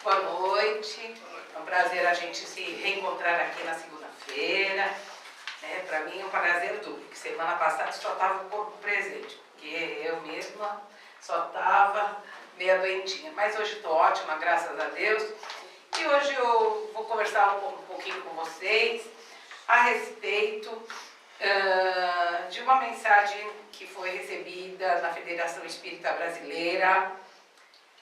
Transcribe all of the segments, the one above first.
Boa noite. É um prazer a gente se reencontrar aqui na segunda-feira. Para mim é um prazer duplo, porque semana passada só estava o corpo presente, porque eu mesma só estava meia doentinha. Mas hoje estou ótima, graças a Deus. E hoje eu vou conversar um pouquinho com vocês a respeito de uma mensagem que foi recebida na Federação Espírita Brasileira,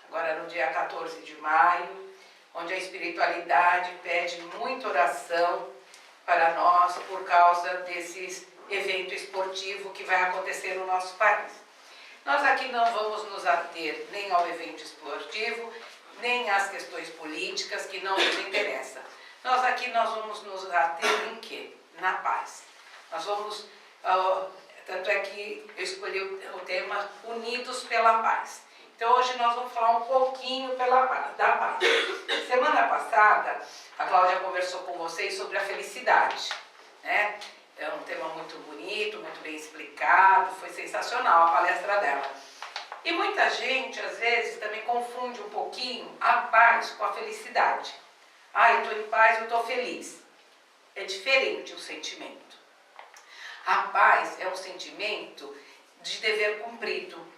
agora no dia 14 de maio, onde a espiritualidade pede muita oração para nós por causa desse evento esportivo que vai acontecer no nosso país. Nós aqui não vamos nos ater nem ao evento esportivo, nem às questões políticas que não nos interessam. Nós vamos nos ater em quê? Na paz. Nós vamos, tanto é que eu escolhi o tema Unidos pela Paz. Então hoje nós vamos falar um pouquinho da paz. Semana passada a Cláudia conversou com vocês sobre a felicidade, né? É um tema muito bonito, muito bem explicado, foi sensacional a palestra dela. E muita gente às vezes também confunde um pouquinho a paz com a felicidade. Ah, eu estou em paz, eu estou feliz. É diferente o sentimento. A paz é um sentimento de dever cumprido.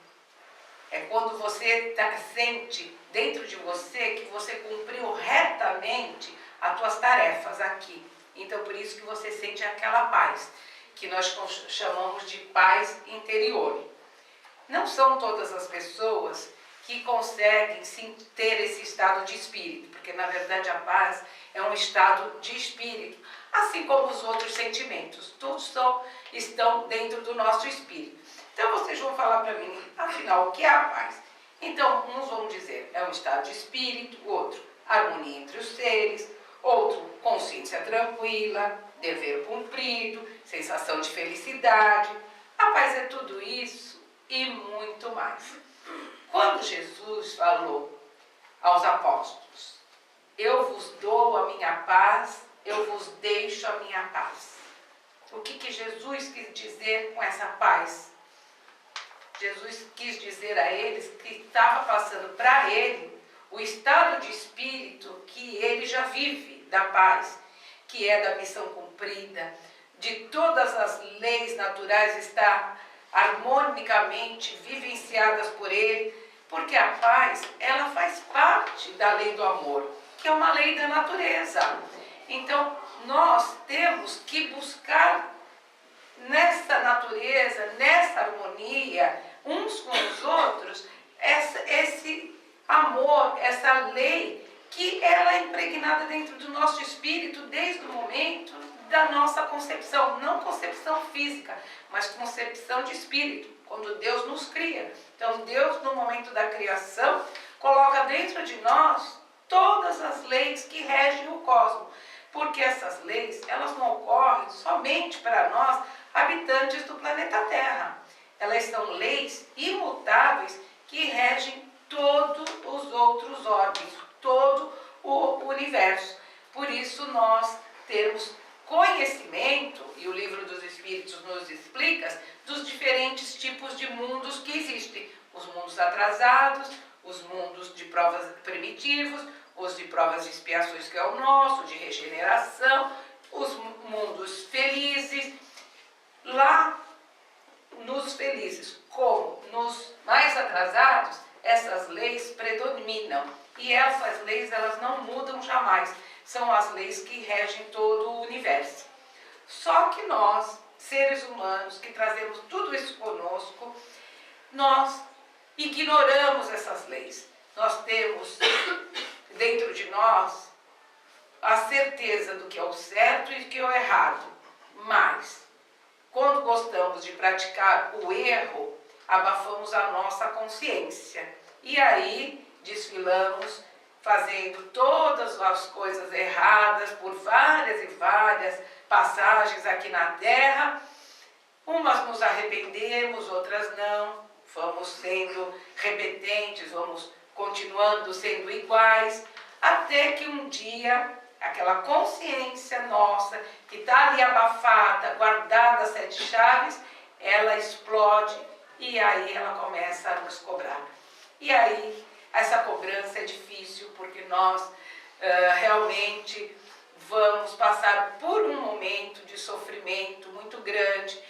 É quando você sente dentro de você que você cumpriu retamente as tuas tarefas aqui. Então, por isso que você sente aquela paz, que nós chamamos de paz interior. Não são todas as pessoas que conseguem sim ter esse estado de espírito, porque na verdade a paz é um estado de espírito, assim como os outros sentimentos. Todos estão dentro do nosso espírito. Então vocês vão falar para mim, afinal, o que é a paz? Então, uns vão dizer, é um estado de espírito, outro, harmonia entre os seres, outro, consciência tranquila, dever cumprido, sensação de felicidade. A paz é tudo isso e muito mais. Quando Jesus falou aos apóstolos, eu vos dou a minha paz, eu vos deixo a minha paz. O que Jesus quis dizer com essa paz? Jesus quis dizer a eles que estava passando para ele o estado de espírito que ele já vive da paz, que é da missão cumprida, de todas as leis naturais estar harmonicamente vivenciadas por ele, porque a paz, ela faz parte da lei do amor, que é uma lei da natureza. Então, nós temos que buscar nessa natureza, nessa harmonia, uns com os outros, esse amor, essa lei, que ela é impregnada dentro do nosso espírito desde o momento da nossa concepção, não concepção física, mas concepção de espírito, quando Deus nos cria. Então Deus, no momento da criação, coloca dentro de nós todas as leis que regem o cosmos, porque essas leis, elas não ocorrem somente para nós, habitantes do planeta Terra. Elas são leis imutáveis que regem todos os outros órgãos, todo o universo. Por isso nós temos conhecimento, e o Livro dos Espíritos nos explica, dos diferentes tipos de mundos que existem. Os mundos atrasados, os mundos de provas primitivos, os de provas e expiações, que é o nosso, de regeneração, os mundos felizes. Lá, nos felizes, como nos mais atrasados, essas leis predominam. E essas leis, elas não mudam jamais. São as leis que regem todo o universo. Só que nós, seres humanos, que trazemos tudo isso conosco, nós ignoramos essas leis. Nós temos dentro de nós a certeza do que é o certo e do que é o errado. Mas, quando gostamos de praticar o erro, abafamos a nossa consciência. E aí desfilamos fazendo todas as coisas erradas por várias e várias passagens aqui na Terra. Umas nos arrependemos, outras não. Vamos sendo repetentes, vamos continuando sendo iguais, até que um dia aquela consciência nossa, que está ali abafada, guardada as 7 chaves, ela explode e aí ela começa a nos cobrar. E aí essa cobrança é difícil, porque nós realmente vamos passar por um momento de sofrimento muito grande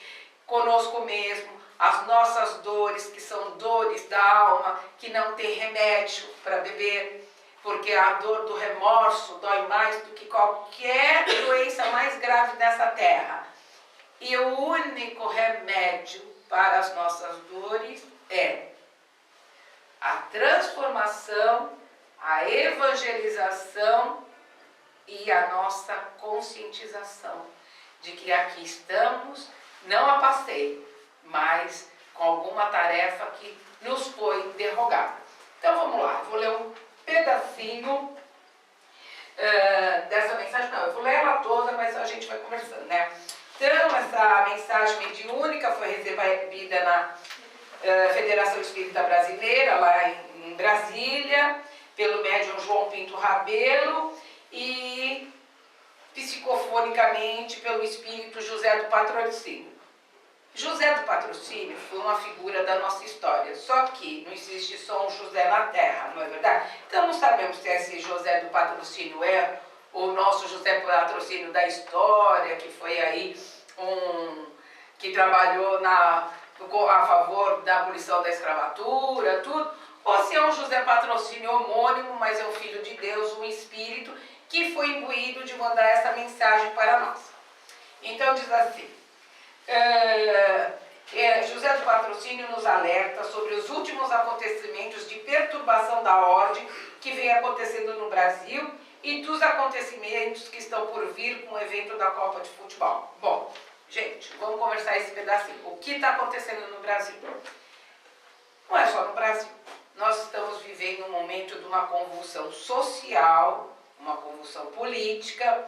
conosco mesmo, as nossas dores, que são dores da alma, que não tem remédio para beber, porque a dor do remorso dói mais do que qualquer doença mais grave dessa terra. E o único remédio para as nossas dores é a transformação, a evangelização e a nossa conscientização de que aqui estamos, não a passeio, mas com alguma tarefa que nos foi derrogada. Então vamos lá, eu vou ler um pedacinho dessa mensagem. Não, eu vou ler ela toda, mas a gente vai conversando, né? Então, essa mensagem mediúnica foi recebida na Federação Espírita Brasileira, lá em Brasília, pelo médium João Pinto Rabelo e psicofonicamente pelo espírito José do Patrocínio. José do Patrocínio foi uma figura da nossa história, só que não existe só um José na Terra, não é verdade? Então não sabemos se esse José do Patrocínio é o nosso José do Patrocínio da história, que foi aí que trabalhou a favor da abolição da escravatura, tudo, ou se é um José Patrocínio homônimo, mas é um filho de Deus, um espírito, que foi imbuído de mandar essa mensagem para nós. Então diz assim, José do Patrocínio nos alerta sobre os últimos acontecimentos de perturbação da ordem que vem acontecendo no Brasil e dos acontecimentos que estão por vir com o evento da Copa de Futebol. Bom, gente, vamos conversar esse pedacinho. O que está acontecendo no Brasil? Não é só no Brasil. Nós estamos vivendo um momento de uma convulsão social, uma convulsão política,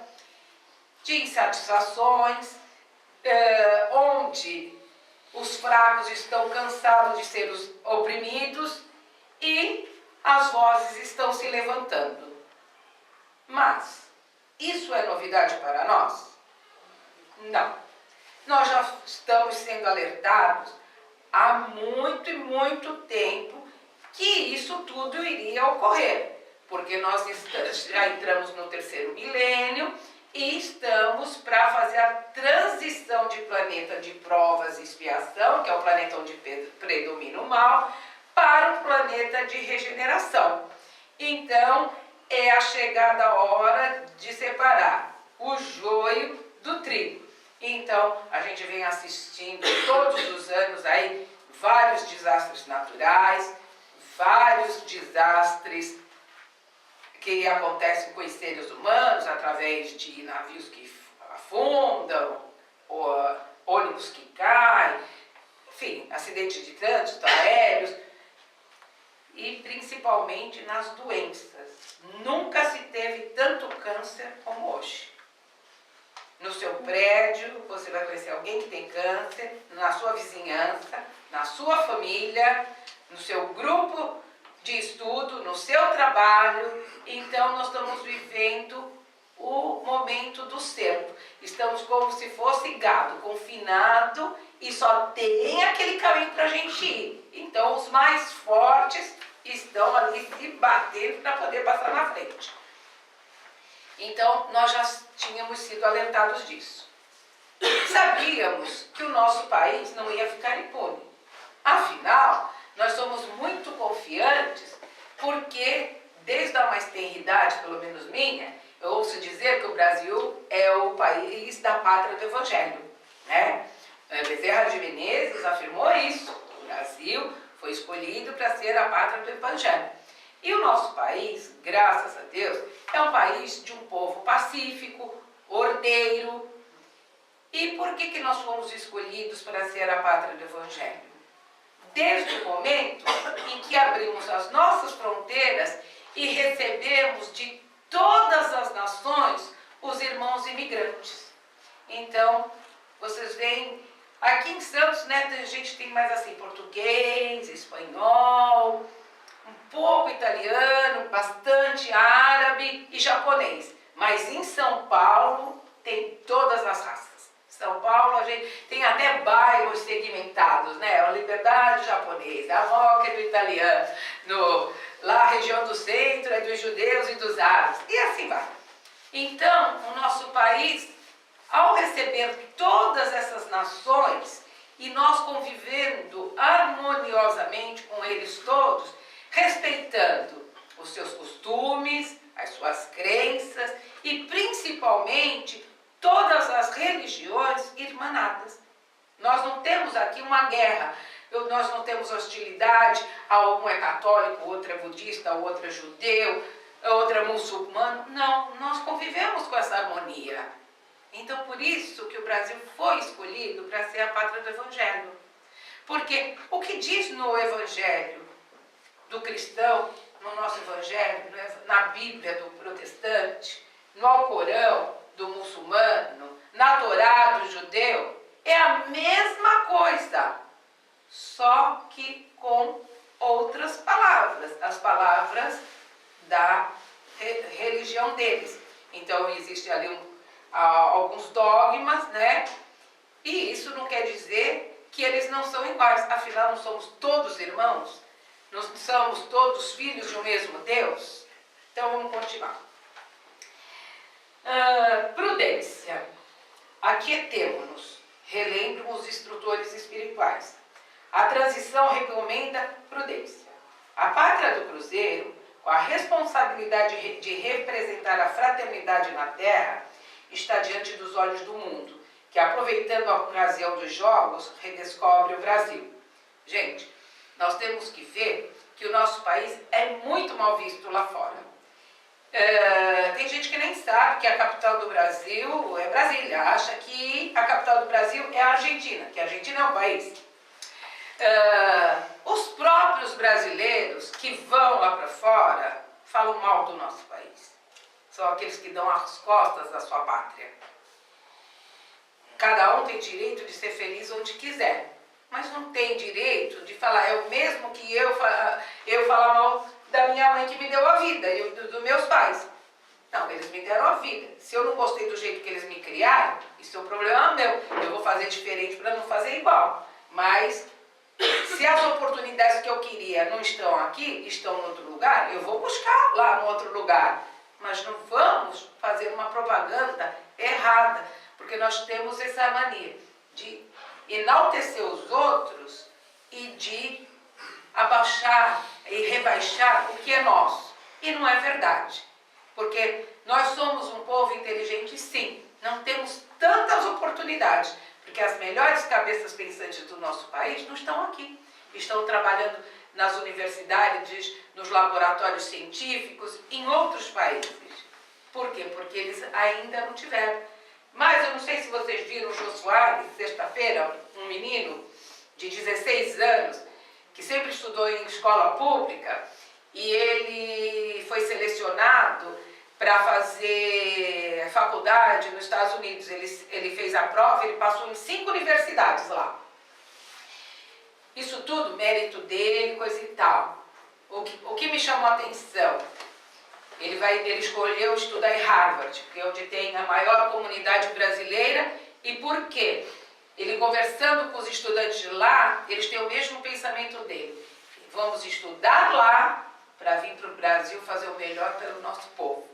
de insatisfações, onde os fracos estão cansados de ser os oprimidos e as vozes estão se levantando. Mas isso é novidade para nós? Não. Nós já estamos sendo alertados há muito e muito tempo que isso tudo iria ocorrer, porque nós já entramos no 3º milênio e estamos para fazer a transição de planeta de provas e expiação, que é o planeta onde predomina o mal, para um planeta de regeneração. Então, é a chegada a hora de separar o joio do trigo. Então, a gente vem assistindo todos os anos aí vários desastres naturais, vários desastres que acontecem com os seres humanos através de navios que afundam, ou ônibus que caem, enfim, acidentes de trânsito, aéreos, e principalmente nas doenças. Nunca se teve tanto câncer como hoje. No seu prédio, você vai conhecer alguém que tem câncer, na sua vizinhança, na sua família, no seu grupo de estudo, no seu trabalho. Então, nós estamos vivendo o momento do cerco. Estamos como se fosse gado, confinado, e só tem aquele caminho para a gente ir. Então, os mais fortes estão ali se batendo para poder passar na frente. Então, nós já tínhamos sido alertados disso. Sabíamos que o nosso país não ia ficar impune. Afinal, nós somos muito confiantes porque, desde a mais tenra idade, pelo menos minha, eu ouço dizer que o Brasil é o país da pátria do Evangelho, né? Bezerra de Menezes afirmou isso. O Brasil foi escolhido para ser a pátria do Evangelho. E o nosso país, graças a Deus, é um país de um povo pacífico, ordeiro. E por que nós fomos escolhidos para ser a pátria do Evangelho? Desde o momento em que abrimos as nossas fronteiras e recebemos de todas as nações os irmãos imigrantes. Então, vocês veem, aqui em Santos, né, a gente tem mais assim, português, espanhol, um pouco italiano, bastante árabe e japonês. Mas em São Paulo tem todas as raças. São Paulo, a gente tem até bairros segmentados, né? A Liberdade japonesa, a Moca do italiano, lá a região do centro é dos judeus e dos árabes, e assim vai. Então, o nosso país, ao receber todas essas nações, e nós convivendo harmoniosamente com eles todos, respeitando os seus costumes, as suas crenças e principalmente todas as religiões irmanadas. Nós não temos aqui uma guerra, nós não temos hostilidade, um é católico, outro é budista, o outro é judeu, outro é muçulmano. Não, nós convivemos com essa harmonia. Então, por isso que o Brasil foi escolhido para ser a pátria do Evangelho. Porque o que diz no Evangelho do cristão, no nosso Evangelho, na Bíblia do protestante, no Alcorão do muçulmano, na Torá do judeu, é a mesma coisa, só que com outras palavras, as palavras da religião deles. Então, existe ali alguns dogmas, né? E isso não quer dizer que eles não são iguais. Afinal, não somos todos irmãos? Não somos todos filhos de um mesmo Deus? Então, vamos continuar. Prudência. Aquietemo-nos. Relembram os instrutores espirituais. A transição recomenda prudência. A pátria do cruzeiro, com a responsabilidade de representar a fraternidade na terra, está diante dos olhos do mundo, que, aproveitando a ocasião dos jogos, redescobre o Brasil. Gente, nós temos que ver que o nosso país é muito mal visto lá fora. Tem gente que nem sabe que a capital do Brasil é Brasília, acha que a capital do Brasil é a Argentina, que a Argentina é um país. Os próprios brasileiros que vão lá para fora falam mal do nosso país. São aqueles que dão as costas à sua pátria. Cada um tem direito de ser feliz onde quiser, mas não tem direito de falar, é o mesmo que eu falar mal da minha mãe que me deu a vida e dos meus pais. Não, eles me deram a vida. Se eu não gostei do jeito que eles me criaram, isso é um problema meu. Eu vou fazer diferente para não fazer igual. Mas se as oportunidades que eu queria não estão aqui, estão em outro lugar, eu vou buscar lá no outro lugar. Mas não vamos fazer uma propaganda errada, porque nós temos essa mania de enaltecer os outros e de abaixar e rebaixar o que é nosso. E não é verdade, porque nós somos um povo inteligente, sim, não temos tantas oportunidades, porque as melhores cabeças pensantes do nosso país não estão aqui, estão trabalhando nas universidades, nos laboratórios científicos, em outros países. Por quê? Porque eles ainda não tiveram. Mas eu não sei se vocês viram o Jô Soares, sexta-feira, um menino de 16 anos, que sempre estudou em escola pública, e ele foi selecionado para fazer faculdade nos Estados Unidos. Ele fez a prova, ele passou em 5 universidades lá. Isso tudo, mérito dele, coisa e tal. O que me chamou a atenção, ele escolheu estudar em Harvard, que é onde tem a maior comunidade brasileira. E por quê? Ele conversando com os estudantes de lá, eles têm o mesmo pensamento dele. Vamos estudar lá para vir para o Brasil fazer o melhor pelo nosso povo.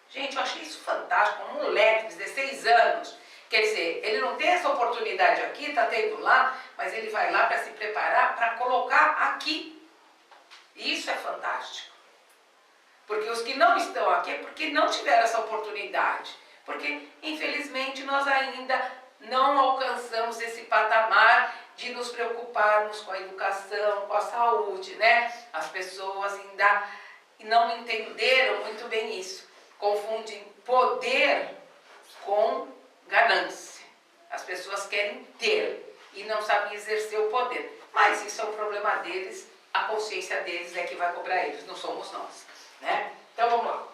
Gente, eu achei isso fantástico. Um moleque de 16 anos, quer dizer, ele não tem essa oportunidade aqui, está tendo lá, mas ele vai lá para se preparar, para colocar aqui. E isso é fantástico. Porque os que não estão aqui é porque não tiveram essa oportunidade. Porque, infelizmente, nós ainda não alcançamos esse patamar de nos preocuparmos com a educação, com a saúde, né? As pessoas ainda não entenderam muito bem isso. Confundem poder com ganância. As pessoas querem ter e não sabem exercer o poder. Mas isso é um problema deles, a consciência deles é que vai cobrar eles, não somos nós, né? Então vamos lá.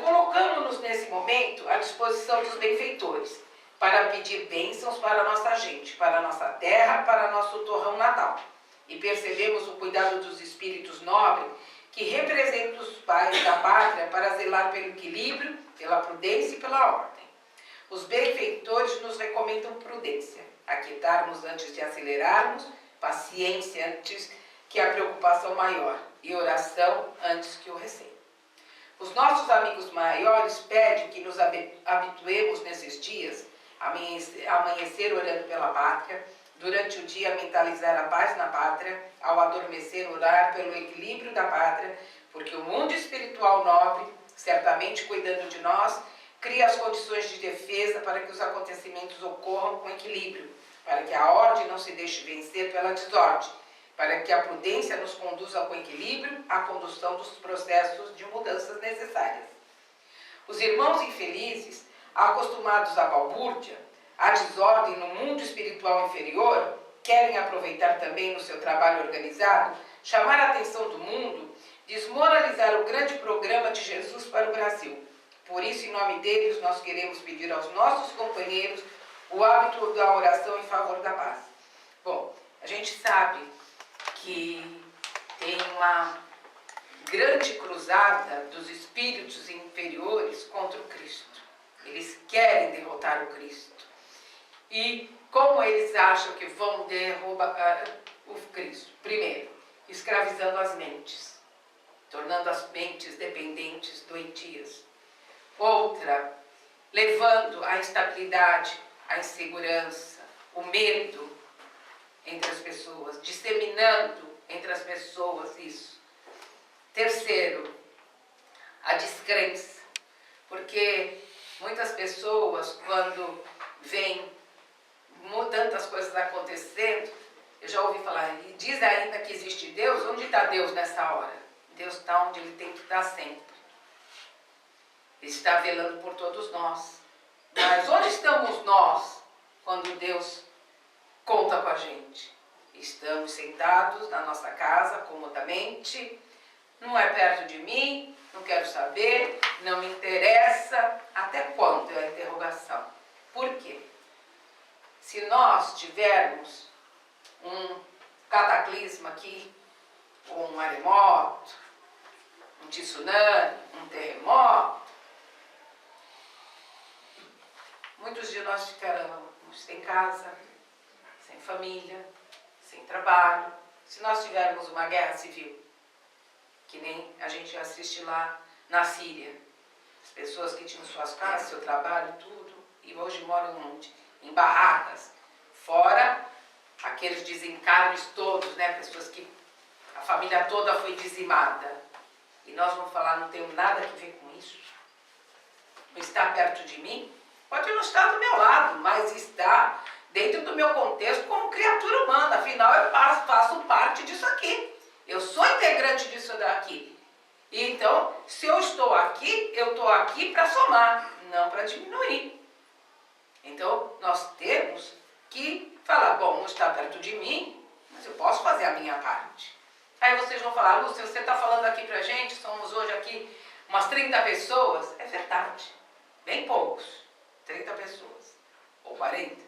Colocamos-nos nesse momento à disposição dos benfeitores para pedir bênçãos para a nossa gente, para a nossa terra, para nosso torrão natal. E percebemos o cuidado dos espíritos nobres que representam os pais da pátria para zelar pelo equilíbrio, pela prudência e pela ordem. Os benfeitores nos recomendam prudência, aquietarmos antes de acelerarmos, paciência antes que a preocupação maior. e oração antes que o recém. Os nossos amigos maiores pedem que nos habituemos nesses dias, amanhecer orando pela pátria, durante o dia mentalizar a paz na pátria, ao adormecer orar pelo equilíbrio da pátria, porque o mundo espiritual nobre, certamente cuidando de nós, cria as condições de defesa para que os acontecimentos ocorram com equilíbrio, para que a ordem não se deixe vencer pela desordem, para que a prudência nos conduza com equilíbrio à condução dos processos de mudanças necessárias. Os irmãos infelizes, acostumados à balbúrdia, à desordem no mundo espiritual inferior, querem aproveitar também no seu trabalho organizado, chamar a atenção do mundo, desmoralizar o grande programa de Jesus para o Brasil. Por isso, em nome deles, nós queremos pedir aos nossos companheiros o hábito da oração em favor da paz. Bom, a gente sabe que tem uma grande cruzada dos espíritos inferiores contra o Cristo. Eles querem derrotar o Cristo. E como eles acham que vão derrubar o Cristo? Primeiro, escravizando as mentes, tornando as mentes dependentes, doentias. Outra, levando a instabilidade, a insegurança, o medo entre as pessoas, disseminando entre as pessoas isso. Terceiro, a descrença, porque muitas pessoas, quando veem tantas coisas acontecendo, eu já ouvi falar, e diz ainda que existe Deus, onde está Deus nessa hora? Deus está onde Ele tem que estar sempre. Ele está velando por todos nós. Mas onde estamos nós quando Deus conta com a gente? Estamos sentados na nossa casa, comodamente, não é perto de mim, não quero saber, não me interessa. Até quando é a interrogação? Por quê? Se nós tivermos um cataclisma aqui, ou um maremoto, um tsunami, um terremoto, muitos de nós ficaremos sem casa, sem família, sem trabalho. Se nós tivermos uma guerra civil, que nem a gente assiste lá na Síria, as pessoas que tinham suas casas, seu trabalho, tudo, e hoje moram onde? Em barracas, fora aqueles desencarnes todos, né? Pessoas que a família toda foi dizimada. E nós vamos falar, não tenho nada a ver com isso. Não está perto de mim? Pode não estar do meu lado, mas está dentro do meu contexto como criatura humana. Afinal, eu faço parte disso aqui. Eu sou integrante disso daqui. E então, se eu estou aqui para somar, não para diminuir. Então, nós temos que falar, bom, não está perto de mim, mas eu posso fazer a minha parte. Aí vocês vão falar, Lúcia, você está falando aqui pra gente, somos hoje aqui umas 30 pessoas. É verdade, bem poucos, 30 pessoas, ou 40.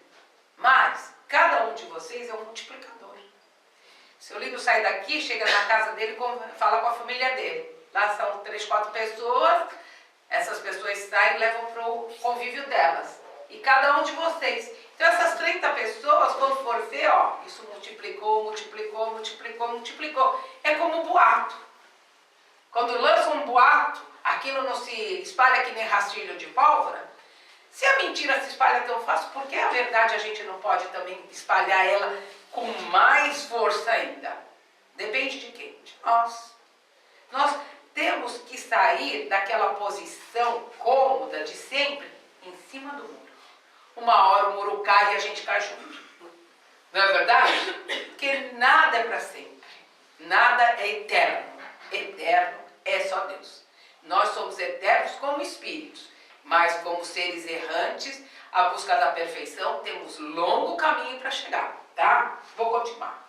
Mas, cada um de vocês é um multiplicador. Seu Lindo sai daqui, chega na casa dele, fala com a família dele. Lá são 3, 4 pessoas, essas pessoas saem e levam para o convívio delas. E cada um de vocês. Então essas 30 pessoas, quando for ver, ó, isso multiplicou, multiplicou, multiplicou, multiplicou. É como um boato. Quando lança um boato, aquilo não se espalha que nem rastilho de pólvora. Se a mentira se espalha tão fácil, por que a verdade a gente não pode também espalhar ela com mais força ainda? Depende de quem? De nós. Nós temos que sair daquela posição cômoda de sempre em cima do muro. Uma hora o muro cai e a gente cai junto. Não é verdade? Porque nada é para sempre. Nada é eterno. Eterno é só Deus. Nós somos eternos como espíritos, mas como seres errantes, à busca da perfeição, temos longo caminho para chegar, tá? Vou continuar.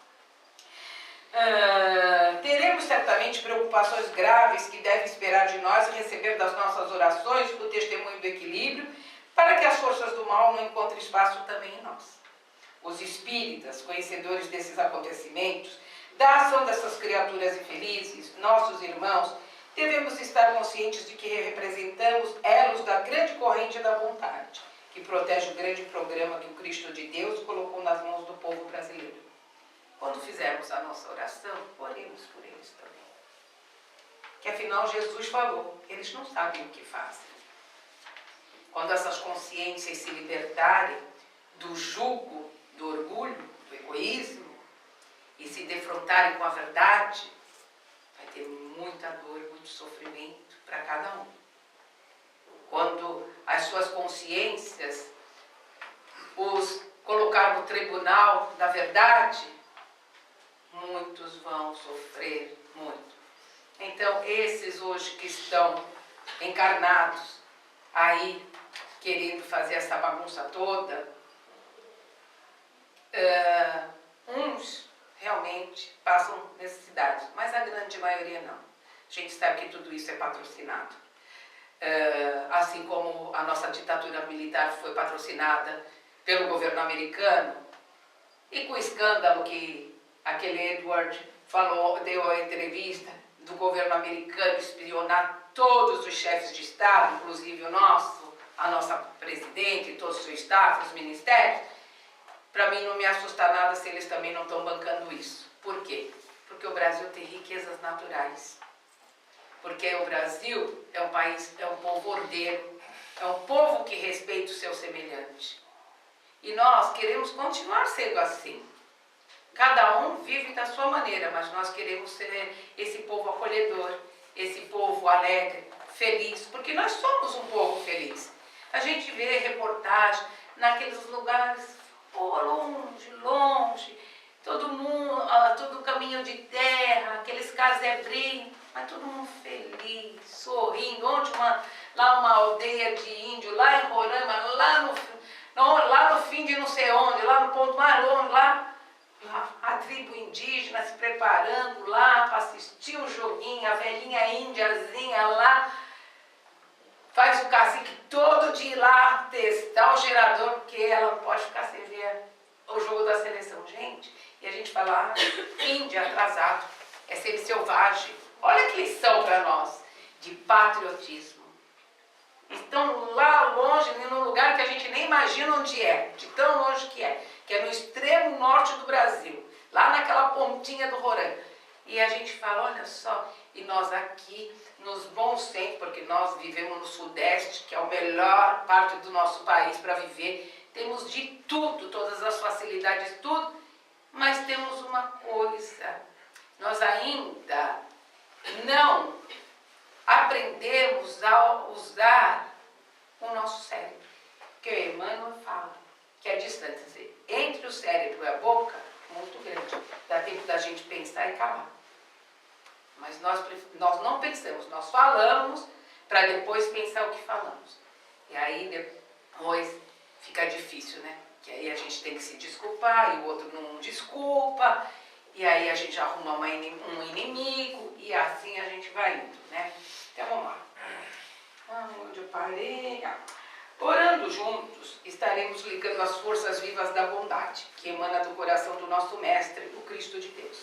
Teremos certamente preocupações graves que devem esperar de nós e receber das nossas orações o testemunho do equilíbrio, para que as forças do mal não encontrem espaço também em nós. Os espíritas, conhecedores desses acontecimentos, da ação dessas criaturas infelizes, nossos irmãos, devemos estar conscientes de que representamos elos da grande corrente da vontade, que protege o grande programa que o Cristo de Deus colocou nas mãos do povo brasileiro. Quando fizermos a nossa oração, oremos por eles também. que afinal Jesus falou, eles não sabem o que fazem. Quando essas consciências se libertarem do jugo, do orgulho, do egoísmo, e se defrontarem com a verdade, vai ter muita dor, muito sofrimento para cada um. Quando as suas consciências os colocar no tribunal da verdade, muitos vão sofrer muito. Então, esses hoje que estão encarnados aí, querendo fazer essa bagunça toda, uns realmente passam necessidade, mas a grande maioria não. A gente sabe que tudo isso é patrocinado. Assim como a nossa ditadura militar foi patrocinada pelo governo americano, e com o escândalo que aquele Edward falou, deu a entrevista do governo americano espionar todos os chefes de Estado, inclusive o nosso, a nossa presidente, todo o seu staff, os ministérios, para mim não me assusta nada se eles também não estão bancando isso. Por quê? Porque o Brasil tem riquezas naturais. Porque o Brasil é um país, é um povo ordeiro, é um povo que respeita o seu semelhante. E nós queremos continuar sendo assim. Cada um vive da sua maneira, mas nós queremos ser esse povo acolhedor, esse povo alegre, feliz, porque nós somos um povo feliz. A gente vê reportagem naqueles lugares, longe, longe, todo mundo, todo caminho de terra, aqueles casebrinhos, mas todo mundo feliz, sorrindo. Onde lá uma aldeia de índio, lá em Roraima, lá no fim de não sei onde, lá no ponto mais longe, lá a tribo indígena se preparando lá para assistir o joguinho, a velhinha índiazinha lá, faz o cacique todo dia ir lá testar o gerador, porque ela não pode ficar sem ver o jogo da seleção. Gente, e a gente fala, índia atrasado, é ser selvagem. Olha que lição para nós, de patriotismo. Estão lá longe, num lugar que a gente nem imagina onde é, de tão longe que é no extremo norte do Brasil, lá naquela pontinha do Roraima. E a gente fala, olha só, e nós aqui, nos bons tempos, porque nós vivemos no Sudeste, que é a melhor parte do nosso país para viver, temos de tudo, todas as facilidades, tudo, mas temos uma coisa, nós ainda não aprendemos a usar o nosso cérebro. Que o Emmanuel fala que a distância entre o cérebro e a boca é muito grande. Dá tempo da gente pensar e calar. Mas nós não pensamos, nós falamos para depois pensar o que falamos. E aí depois fica difícil, né? Que aí a gente tem que se desculpar e o outro não desculpa. E aí a gente arruma um inimigo e assim a gente vai indo, né? Então vamos lá. Onde eu parei? Orando juntos, estaremos ligando as forças vivas da bondade, que emana do coração do nosso Mestre, o Cristo de Deus.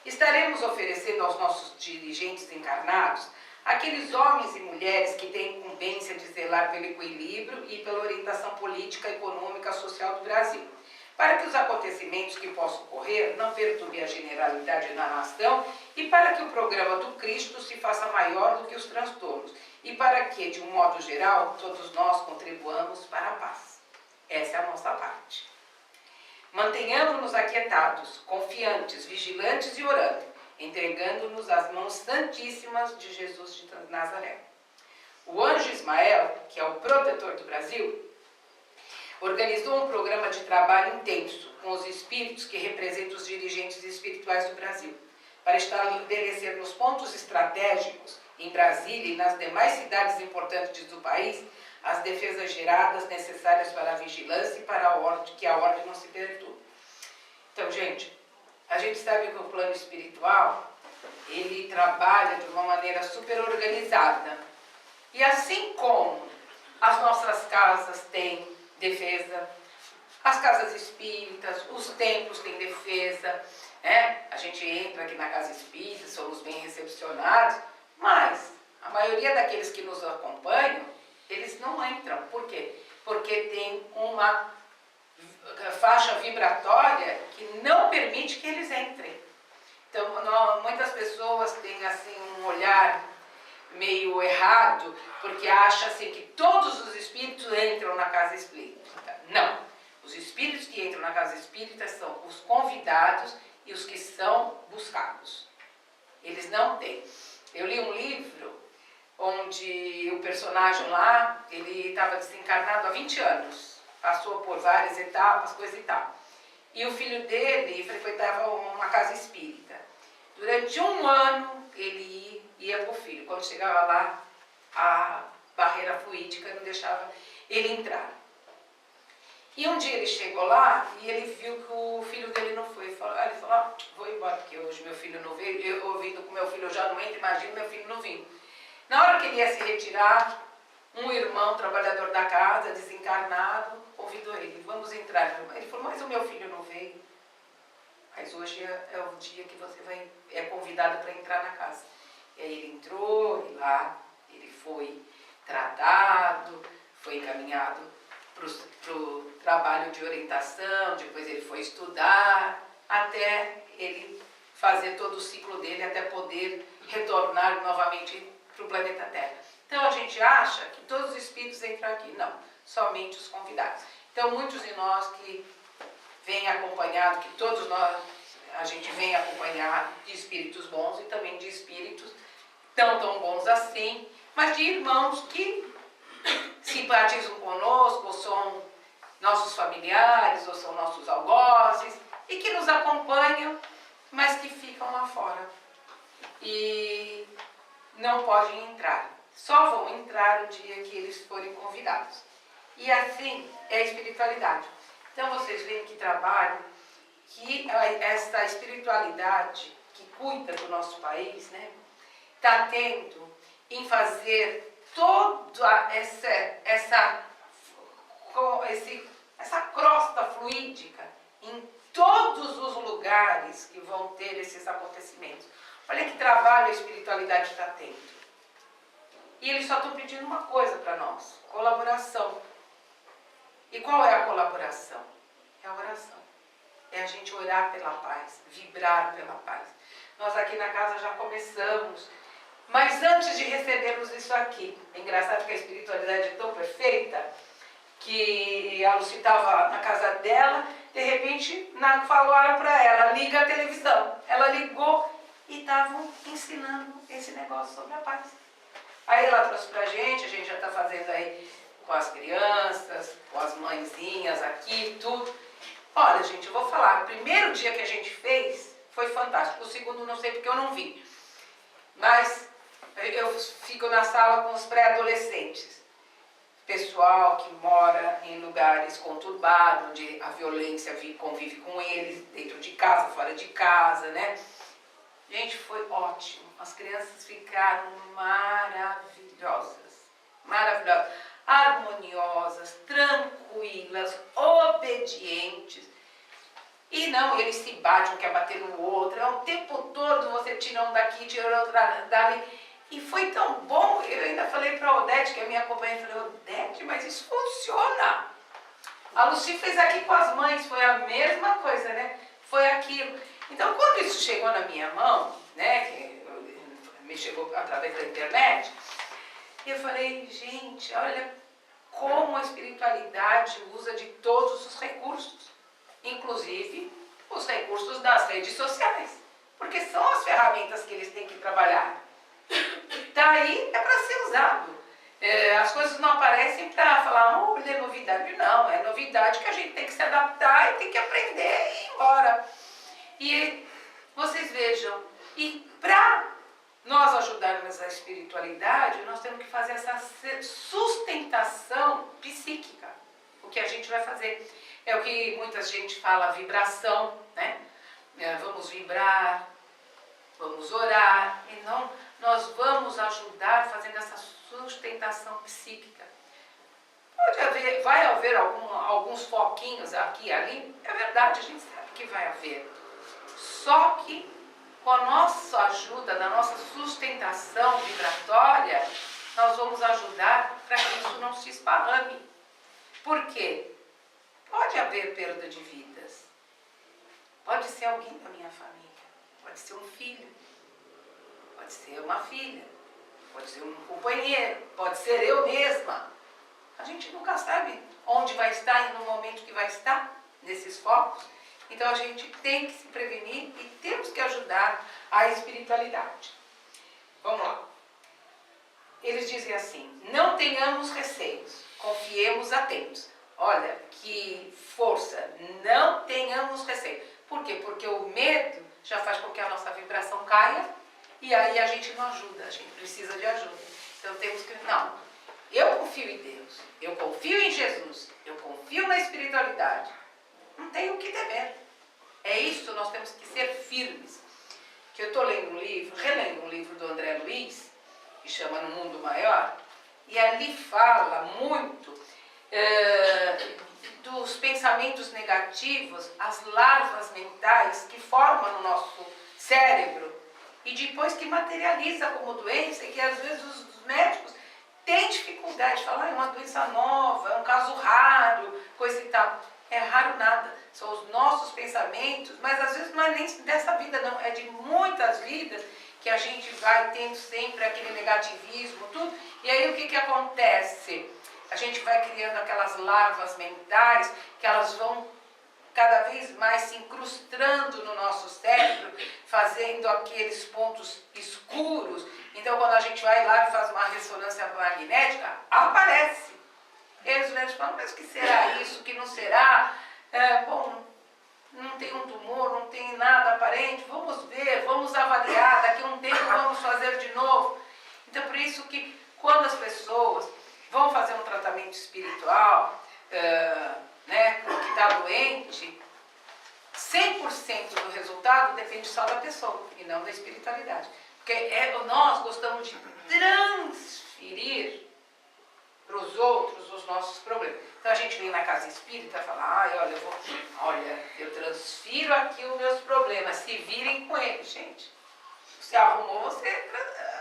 Estaremos oferecendo aos nossos dirigentes encarnados aqueles homens e mulheres que têm incumbência de zelar pelo equilíbrio e pela orientação política, econômica e social do Brasil, para que os acontecimentos que possam ocorrer não perturbem a generalidade da nação e para que o programa do Cristo se faça maior do que os transtornos e para que, de um modo geral, todos nós contribuamos para a paz. Essa é a nossa parte. Mantenhamos-nos aquietados, confiantes, vigilantes e orando, entregando-nos às mãos santíssimas de Jesus de Nazaré. O anjo Ismael, que é o protetor do Brasil, organizou um programa de trabalho intenso com os espíritos que representam os dirigentes espirituais do Brasil, para estabelecer nos pontos estratégicos, em Brasília e nas demais cidades importantes do país, as defesas geradas necessárias para a vigilância e para que a ordem não se perturbe. Então, gente, a gente sabe que o plano espiritual, ele trabalha de uma maneira super organizada. E assim como as nossas casas têm defesa, as casas espíritas, os templos têm defesa, né? A gente entra aqui na casa espírita, somos bem recepcionados, mas a maioria daqueles que nos acompanham, eles não entram. Por quê? Porque tem uma faixa vibratória que não permite que eles entrem. Então, muitas pessoas têm assim um olhar meio errado, porque acham assim, que todos os espíritos entram na casa espírita. Não. Os espíritos que entram na casa espírita são os convidados e os que são buscados. Eles não têm. Eu li um livro onde o personagem lá, ele estava desencarnado há 20 anos. Passou por várias etapas, coisa e tal. E o filho dele frequentava uma casa espírita. Durante um ano ele ia com o filho. Quando chegava lá, a barreira fluídica não deixava ele entrar. E um dia ele chegou lá e ele viu que o filho dele não foi. Ele falou, vou embora, porque hoje meu filho não veio. Eu ouvindo com meu filho, eu já não entro, imagino meu filho não vindo. Na hora que ele ia se retirar, um irmão, trabalhador da casa, desencarnado, convidou ele, vamos entrar. Ele falou, mas o meu filho não veio. Mas hoje é o dia que você é convidado para entrar na casa. E aí ele entrou, e lá ele foi tratado, foi encaminhado para o trabalho de orientação, depois ele foi estudar, até ele fazer todo o ciclo dele, até poder retornar novamente para o planeta Terra. Então a gente acha que todos os espíritos entram aqui. Não, somente os convidados. Então muitos de nós que vêm acompanhado, que todos nós, a gente vem acompanhado de espíritos bons e também de espíritos tão bons assim, mas de irmãos que simpatizam conosco, ou são nossos familiares, ou são nossos algozes, e que nos acompanham, mas que ficam lá fora. E não podem entrar. Só vão entrar o dia que eles forem convidados. E assim é a espiritualidade. Então vocês veem que trabalho, que essa espiritualidade que cuida do nosso país, né, está tendo em fazer toda essa crosta fluídica em todos os lugares que vão ter esses acontecimentos. Olha que trabalho a espiritualidade está tendo. E eles só estão pedindo uma coisa para nós, colaboração. E qual é a colaboração? É a oração. É a gente orar pela paz, vibrar pela paz. Nós aqui na casa já começamos, mas antes de recebermos isso aqui, é engraçado que a espiritualidade é tão perfeita, que a Lucy estava na casa dela, de repente falaram para ela, liga a televisão. Ela ligou e estavam ensinando esse negócio sobre a paz. Aí ela trouxe pra gente, a gente já está fazendo aí com as crianças, com as mãezinhas aqui, tudo. Olha, gente, eu vou falar, o primeiro dia que a gente fez foi fantástico, o segundo não sei porque eu não vi. Mas eu fico na sala com os pré-adolescentes. Pessoal que mora em lugares conturbados, onde a violência convive com eles, dentro de casa, fora de casa, né? Gente, foi ótimo. As crianças ficaram maravilhosas, maravilhosas, harmoniosas, tranquilas, obedientes. E não, eles se batem, um quer bater no outro, o tempo todo você tira um daqui, tira outro dali. E foi tão bom, eu ainda falei para a Odete, que é minha companheira, falei, Odete, mas isso funciona. A Lucy fez aqui com as mães, foi a mesma coisa, né? Foi aquilo. Então, quando isso chegou na minha mão, né, que me chegou através da internet, eu falei, gente, olha como a espiritualidade usa de todos os recursos, inclusive os recursos das redes sociais, porque são as ferramentas que eles têm que trabalhar. Daí é para ser usado. As coisas não aparecem para falar, olha, é novidade. Não, é novidade que a gente tem que se adaptar e tem que aprender e ir embora. E vocês vejam, e para nós ajudarmos a espiritualidade, nós temos que fazer essa sustentação psíquica. O que a gente vai fazer é o que muita gente fala, vibração, né? Vamos vibrar, vamos orar, e não, nós vamos ajudar fazendo essa sustentação psíquica. Pode haver, vai haver alguns foquinhos aqui e ali, é verdade, a gente sabe que vai haver. Só que com a nossa ajuda, da nossa sustentação vibratória, nós vamos ajudar para que isso não se esparrame. Por quê? Pode haver perda de vidas. Pode ser alguém da minha família. pode ser um filho, pode ser uma filha, pode ser um companheiro, pode ser eu mesma. A gente nunca sabe onde vai estar e no momento que vai estar, nesses focos. Então a gente tem que se prevenir e temos que ajudar a espiritualidade. Vamos lá. Eles dizem assim: não tenhamos receios, confiemos atentos. Olha que força, não tenhamos receio. Por quê? Porque o medo já faz com que a nossa vibração caia e aí a gente não ajuda, a gente precisa de ajuda. Então temos que, não, eu confio em Deus, eu confio em Jesus, eu confio na espiritualidade. Não tenho o que temer. É isso, nós temos que ser firmes. Que eu estou lendo um livro, relendo um livro do André Luiz, que chama No Mundo Maior, e ali fala muito dos pensamentos negativos, as larvas mentais que formam no nosso cérebro e depois que materializa como doença, e que às vezes os médicos têm dificuldade de falar, é uma doença nova, é um caso raro, coisa e tal. É raro nada, são os nossos pensamentos, mas às vezes não é nem dessa vida não, é de muitas vidas que a gente vai tendo sempre aquele negativismo, tudo, e aí o que acontece? A gente vai criando aquelas larvas mentais que elas vão cada vez mais se incrustando no nosso cérebro, fazendo aqueles pontos escuros. Então quando a gente vai lá e faz uma ressonância magnética, aparece. E os médicos falam, mas o que será isso, o que não será? Bom, não tem um tumor, não tem nada aparente, vamos ver, vamos avaliar, daqui a um tempo vamos fazer de novo. Então por isso que quando as pessoas vão fazer um tratamento espiritual, que está doente, 100% do resultado depende só da pessoa e não da espiritualidade. Porque nós gostamos de transferir para os outros os nossos problemas. Então a gente vem na casa espírita e fala, eu transfiro aqui os meus problemas, se virem com eles, gente. Se arrumou, você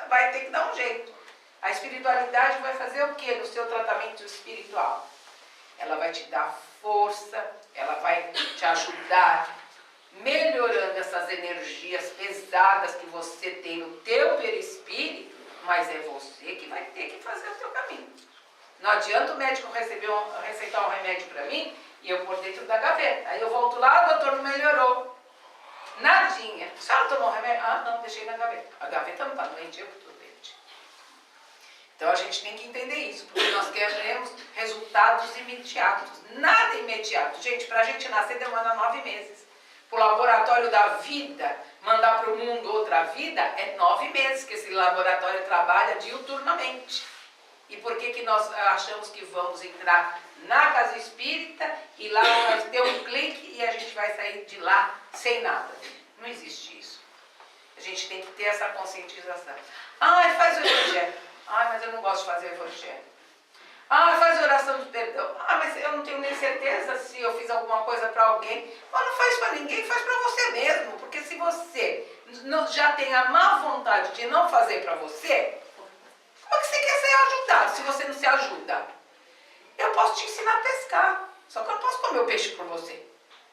vai ter que dar um jeito. A espiritualidade vai fazer o que no seu tratamento espiritual? Ela vai te dar força, ela vai te ajudar melhorando essas energias pesadas que você tem no teu perispírito, mas é você que vai ter que fazer o teu caminho. Não adianta o médico receitar um remédio para mim e eu pôr dentro da gaveta. Aí eu volto lá, o doutor não melhorou. Nadinha. A senhora tomou um remédio? Ah, não, deixei na gaveta. A gaveta não está doente, eu que estou doente. Então a gente tem que entender isso, porque nós queremos resultados imediatos. Nada imediato. Gente, para a gente nascer demora 9 meses. Para o laboratório da vida mandar para o mundo outra vida é 9 meses que esse laboratório trabalha diuturnamente. E por que nós achamos que vamos entrar na casa espírita e lá vai ter um clique e a gente vai sair de lá sem nada? Não existe isso. A gente tem que ter essa conscientização. Faz o evangelho. Mas eu não gosto de fazer o evangelho. Faz oração de perdão. Mas eu não tenho nem certeza se eu fiz alguma coisa para alguém. Mas não faz para ninguém, faz para você mesmo. Porque se você já tem a má vontade de não fazer para você, como é que você quer ser ajudado se você não se ajuda? Eu posso te ensinar a pescar, só que eu não posso comer o peixe por você.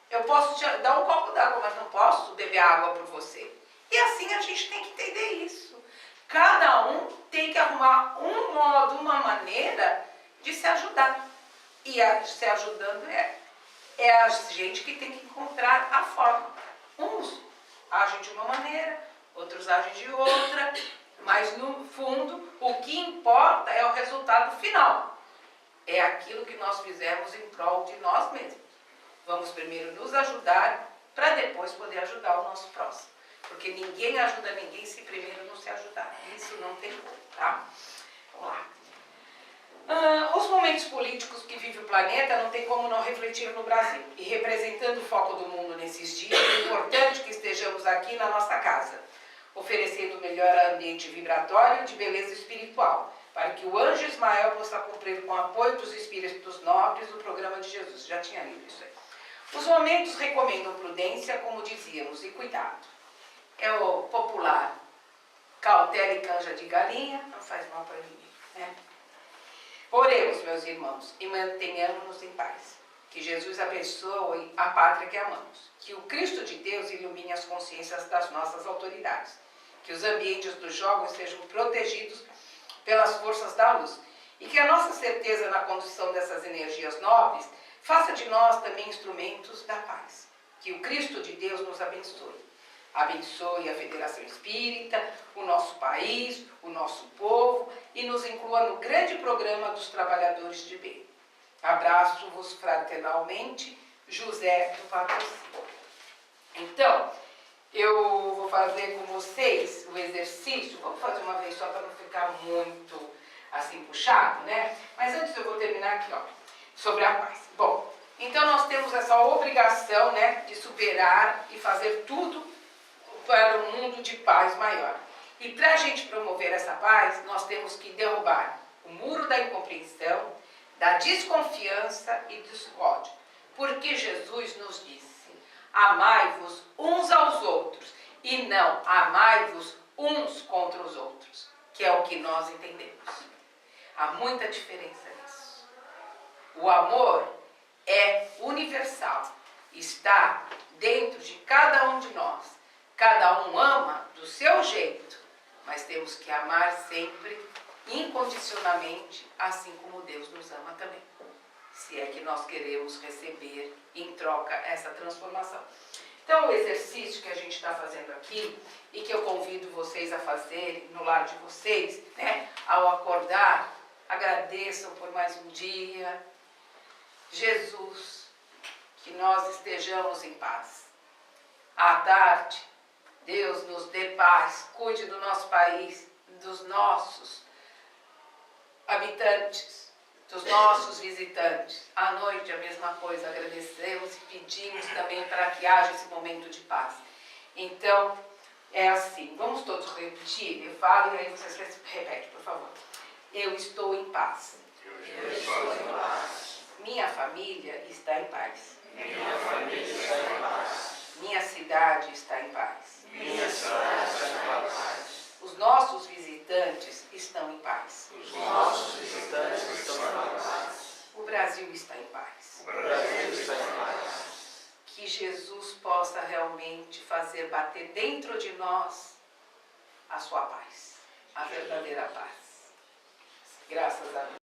Eu posso te dar um copo d'água, mas não posso beber água por você. E assim a gente tem que entender isso. Cada um tem que arrumar um modo, uma maneira de se ajudar. E se ajudando é a gente que tem que encontrar a forma. Uns agem de uma maneira, outros agem de outra. Mas no fundo, o que importa é o resultado final. É aquilo que nós fizemos em prol de nós mesmos. Vamos primeiro nos ajudar, para depois poder ajudar o nosso próximo. Porque ninguém ajuda ninguém se primeiro não se ajudar. Isso não tem como, tá? Vamos lá. Os momentos políticos que vive o planeta não tem como não refletir no Brasil. E representando o foco do mundo nesses dias, é importante que estejamos aqui na nossa casa, oferecendo o melhor ambiente vibratório de beleza espiritual, para que o anjo Ismael possa cumprir com o apoio dos espíritos nobres do programa de Jesus. Já tinha lido isso aí. Os momentos recomendam prudência, como dizíamos, e cuidado. É o popular cautela e canja de galinha, não faz mal para ninguém, né? Oremos, meus irmãos, e mantenhamos-nos em paz. Que Jesus abençoe a pátria que amamos. Que o Cristo de Deus ilumine as consciências das nossas autoridades. Que os ambientes dos jogos sejam protegidos pelas forças da luz. E que a nossa certeza na condução dessas energias nobres faça de nós também instrumentos da paz. Que o Cristo de Deus nos abençoe. Abençoe a Federação Espírita, o nosso país, o nosso povo e nos inclua no grande programa dos trabalhadores de bem. Abraço-vos fraternalmente, José do Patrocínio. Então, eu vou fazer com vocês o exercício, vamos fazer uma vez só para não ficar muito assim puxado, né? Mas antes eu vou terminar aqui, ó, sobre a paz. Bom, então nós temos essa obrigação, né, de superar e fazer tudo para um mundo de paz maior. E para a gente promover essa paz, nós temos que derrubar o muro da incompreensão, da desconfiança e do ódio. Porque Jesus nos disse, amai-vos uns aos outros e não amai-vos uns contra os outros, que é o que nós entendemos. Há muita diferença nisso. O amor é universal, está dentro de cada um de nós. Cada um ama do seu jeito, mas temos que amar sempre, incondicionalmente, assim como Deus nos ama também. Se é que nós queremos receber em troca essa transformação. Então, o exercício que a gente está fazendo aqui, e que eu convido vocês a fazerem no lar de vocês, né? Ao acordar, agradeçam por mais um dia. Jesus, que nós estejamos em paz. À tarde, Deus nos dê paz, cuide do nosso país, dos nossos habitantes, dos nossos visitantes. À noite a mesma coisa, agradecemos e pedimos também para que haja esse momento de paz. Então, é assim, vamos todos repetir? Eu falo e aí vocês repetem, por favor. Eu estou em paz. Eu estou em paz. Minha família está em paz. Minha família está em paz. Minha cidade está em paz. Minha cidade está em paz. Os nossos visitantes estão em paz. Os nossos visitantes estão em paz. O Brasil está em paz. O Brasil está em paz. Que Jesus possa realmente fazer bater dentro de nós a sua paz, a verdadeira paz. Graças a Deus.